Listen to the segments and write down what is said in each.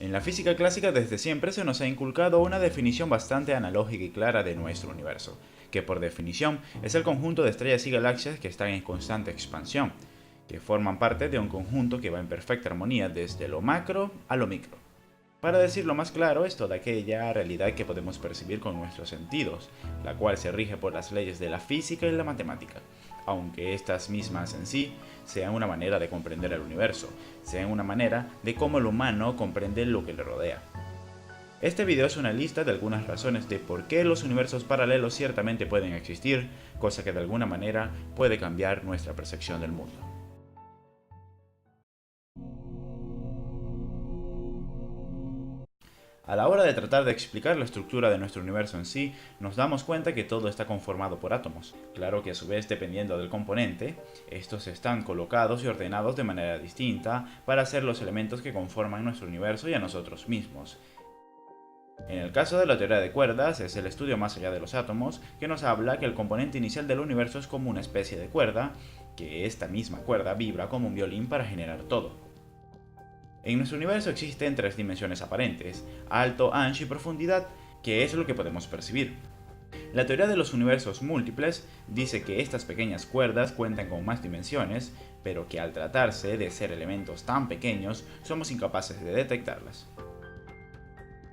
En la física clásica desde siempre se nos ha inculcado una definición bastante analógica y clara de nuestro universo, que por definición es el conjunto de estrellas y galaxias que están en constante expansión, que forman parte de un conjunto que va en perfecta armonía desde lo macro a lo micro. Para decirlo más claro, es toda aquella realidad que podemos percibir con nuestros sentidos, la cual se rige por las leyes de la física y la matemática, aunque estas mismas en sí sean una manera de comprender el universo, sean una manera de cómo el humano comprende lo que le rodea. Este video es una lista de algunas razones de por qué los universos paralelos ciertamente pueden existir, cosa que de alguna manera puede cambiar nuestra percepción del mundo. A la hora de tratar de explicar la estructura de nuestro universo en sí, nos damos cuenta que todo está conformado por átomos. Claro que a su vez, dependiendo del componente, estos están colocados y ordenados de manera distinta para ser los elementos que conforman nuestro universo y a nosotros mismos. En el caso de la teoría de cuerdas, es el estudio más allá de los átomos que nos habla que el componente inicial del universo es como una especie de cuerda, que esta misma cuerda vibra como un violín para generar todo. En nuestro universo existen tres dimensiones aparentes, alto, ancho y profundidad, que es lo que podemos percibir. La teoría de los universos múltiples dice que estas pequeñas cuerdas cuentan con más dimensiones, pero que al tratarse de ser elementos tan pequeños, somos incapaces de detectarlas.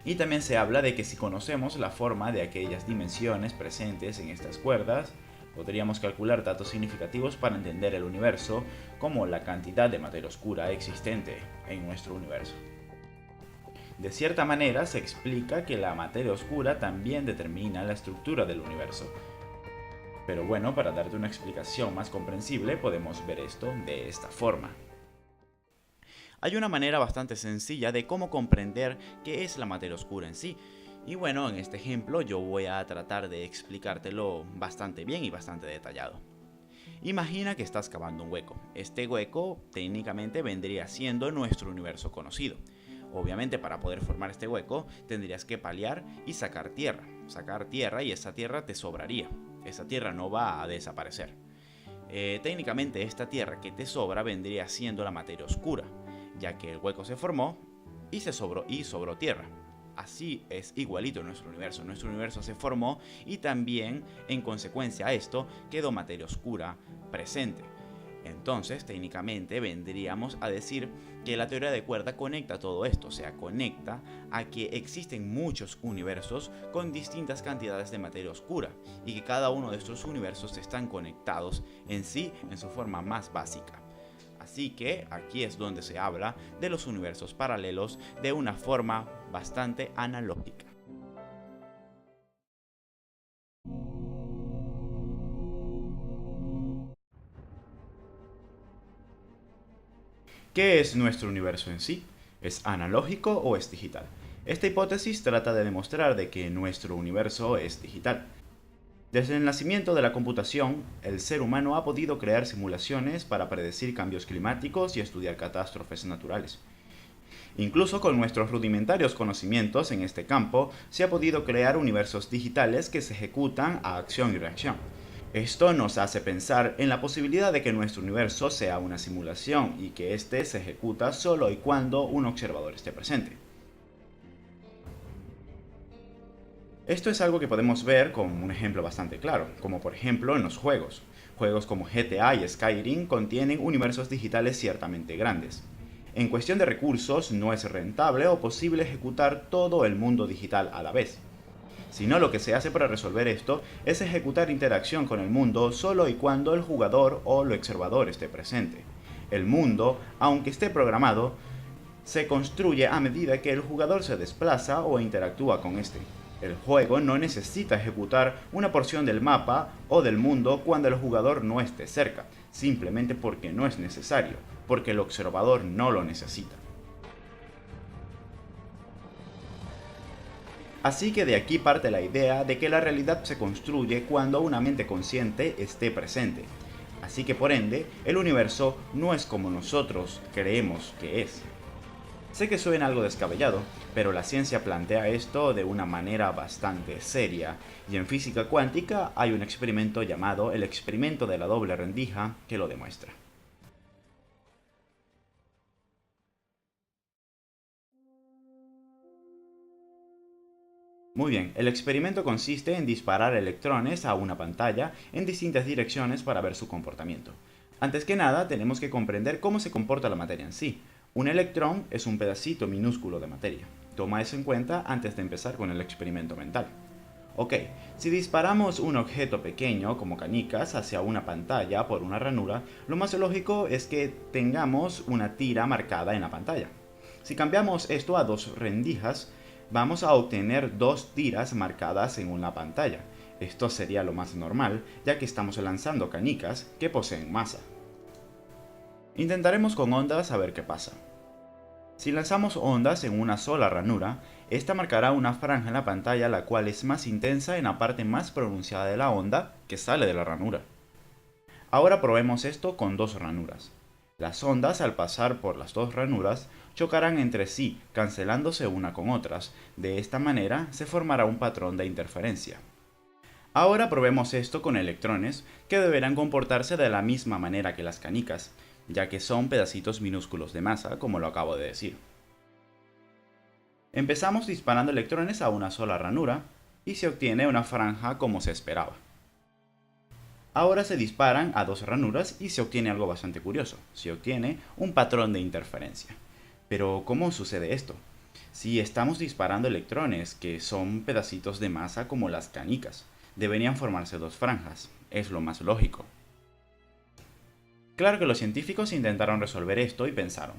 Y también se habla de que si conocemos la forma de aquellas dimensiones presentes en estas cuerdas, podríamos calcular datos significativos para entender el universo, como la cantidad de materia oscura existente en nuestro universo. De cierta manera, se explica que la materia oscura también determina la estructura del universo. Pero bueno, para darte una explicación más comprensible, podemos ver esto de esta forma. Hay una manera bastante sencilla de cómo comprender qué es la materia oscura en sí. Y bueno, en este ejemplo yo voy a tratar de explicártelo bastante bien y bastante detallado. Imagina que estás cavando un hueco. Este hueco técnicamente vendría siendo nuestro universo conocido. Obviamente para poder formar este hueco tendrías que paliar y sacar tierra. Sacar tierra y esa tierra te sobraría. Esa tierra no va a desaparecer. Técnicamente esta tierra que te sobra vendría siendo la materia oscura, ya que el hueco se formó y sobró tierra. Así es igualito en nuestro universo. Nuestro universo se formó y también en consecuencia a esto quedó materia oscura presente. Entonces, técnicamente vendríamos a decir que la teoría de cuerda conecta todo esto, o sea, conecta a que existen muchos universos con distintas cantidades de materia oscura y que cada uno de estos universos están conectados en sí en su forma más básica. Así que aquí es donde se habla de los universos paralelos de una forma bastante analógica. ¿Qué es nuestro universo en sí? ¿Es analógico o es digital? Esta hipótesis trata de demostrar de que nuestro universo es digital. Desde el nacimiento de la computación, el ser humano ha podido crear simulaciones para predecir cambios climáticos y estudiar catástrofes naturales. Incluso con nuestros rudimentarios conocimientos en este campo, se ha podido crear universos digitales que se ejecutan a acción y reacción. Esto nos hace pensar en la posibilidad de que nuestro universo sea una simulación y que éste se ejecuta solo y cuando un observador esté presente. Esto es algo que podemos ver con un ejemplo bastante claro, como por ejemplo en los juegos. Juegos como GTA y Skyrim contienen universos digitales ciertamente grandes. En cuestión de recursos, no es rentable o posible ejecutar todo el mundo digital a la vez. Sino lo que se hace para resolver esto es ejecutar interacción con el mundo solo y cuando el jugador o el observador esté presente. El mundo, aunque esté programado, se construye a medida que el jugador se desplaza o interactúa con este. El juego no necesita ejecutar una porción del mapa o del mundo cuando el jugador no esté cerca, simplemente porque no es necesario, porque el observador no lo necesita. Así que de aquí parte la idea de que la realidad se construye cuando una mente consciente esté presente. Así que por ende, el universo no es como nosotros creemos que es. Sé que suena algo descabellado, pero la ciencia plantea esto de una manera bastante seria, y en física cuántica hay un experimento llamado el experimento de la doble rendija que lo demuestra. Muy bien, el experimento consiste en disparar electrones a una pantalla en distintas direcciones para ver su comportamiento. Antes que nada, tenemos que comprender cómo se comporta la materia en sí. Un electrón es un pedacito minúsculo de materia. Toma eso en cuenta antes de empezar con el experimento mental. Ok, si disparamos un objeto pequeño como canicas hacia una pantalla por una ranura, lo más lógico es que tengamos una tira marcada en la pantalla. Si cambiamos esto a dos rendijas, vamos a obtener dos tiras marcadas en una pantalla. Esto sería lo más normal, ya que estamos lanzando canicas que poseen masa. Intentaremos con ondas a ver qué pasa. Si lanzamos ondas en una sola ranura, esta marcará una franja en la pantalla la cual es más intensa en la parte más pronunciada de la onda que sale de la ranura. Ahora probemos esto con dos ranuras. Las ondas al pasar por las dos ranuras chocarán entre sí, cancelándose una con otras. De esta manera se formará un patrón de interferencia. Ahora probemos esto con electrones que deberán comportarse de la misma manera que las canicas, ya que son pedacitos minúsculos de masa, como lo acabo de decir. Empezamos disparando electrones a una sola ranura y se obtiene una franja como se esperaba. Ahora se disparan a dos ranuras y se obtiene algo bastante curioso, se obtiene un patrón de interferencia. Pero ¿cómo sucede esto? Si estamos disparando electrones que son pedacitos de masa como las canicas, deberían formarse dos franjas, es lo más lógico. Claro que los científicos intentaron resolver esto y pensaron,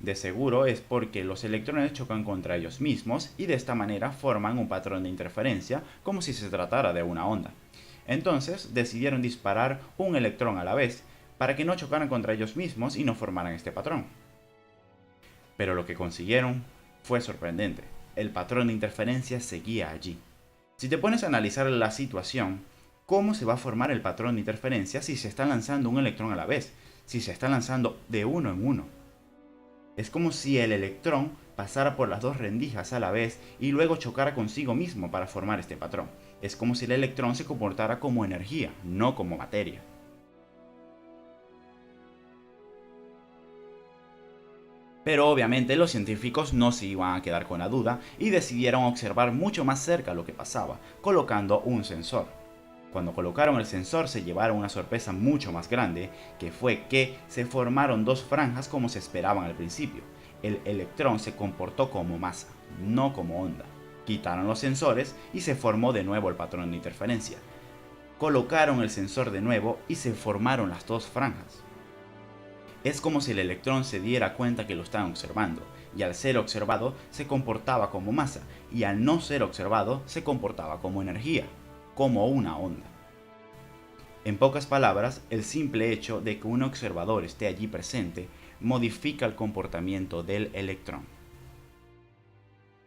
de seguro es porque los electrones chocan contra ellos mismos y de esta manera forman un patrón de interferencia como si se tratara de una onda. Entonces decidieron disparar un electrón a la vez para que no chocaran contra ellos mismos y no formaran este patrón. Pero lo que consiguieron fue sorprendente, el patrón de interferencia seguía allí. Si te pones a analizar la situación, ¿cómo se va a formar el patrón de interferencia si se está lanzando un electrón a la vez? Si se está lanzando de uno en uno. Es como si el electrón pasara por las dos rendijas a la vez y luego chocara consigo mismo para formar este patrón. Es como si el electrón se comportara como energía, no como materia. Pero obviamente los científicos no se iban a quedar con la duda y decidieron observar mucho más cerca lo que pasaba, colocando un sensor. Cuando colocaron el sensor se llevaron una sorpresa mucho más grande, que fue que se formaron dos franjas como se esperaban al principio. El electrón se comportó como masa, no como onda. Quitaron los sensores y se formó de nuevo el patrón de interferencia. Colocaron el sensor de nuevo y se formaron las dos franjas. Es como si el electrón se diera cuenta que lo estaban observando, y al ser observado se comportaba como masa, y al no ser observado se comportaba como energía, como una onda. En pocas palabras, el simple hecho de que un observador esté allí presente modifica el comportamiento del electrón.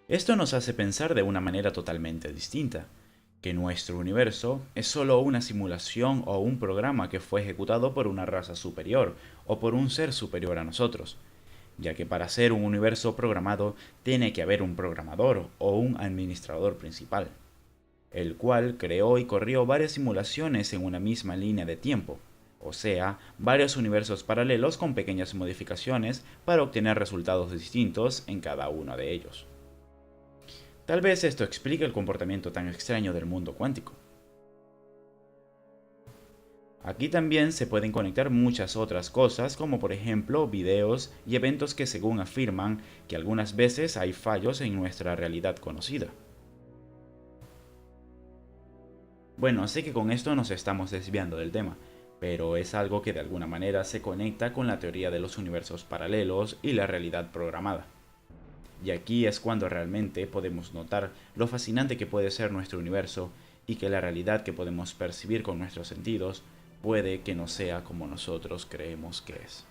Esto nos hace pensar de una manera totalmente distinta, que nuestro universo es solo una simulación o un programa que fue ejecutado por una raza superior o por un ser superior a nosotros, ya que para ser un universo programado tiene que haber un programador o un administrador principal, el cual creó y corrió varias simulaciones en una misma línea de tiempo, o sea, varios universos paralelos con pequeñas modificaciones para obtener resultados distintos en cada uno de ellos. Tal vez esto explique el comportamiento tan extraño del mundo cuántico. Aquí también se pueden conectar muchas otras cosas, como por ejemplo videos y eventos que según afirman que algunas veces hay fallos en nuestra realidad conocida. Bueno, sé que con esto nos estamos desviando del tema, pero es algo que de alguna manera se conecta con la teoría de los universos paralelos y la realidad programada. Y aquí es cuando realmente podemos notar lo fascinante que puede ser nuestro universo y que la realidad que podemos percibir con nuestros sentidos puede que no sea como nosotros creemos que es.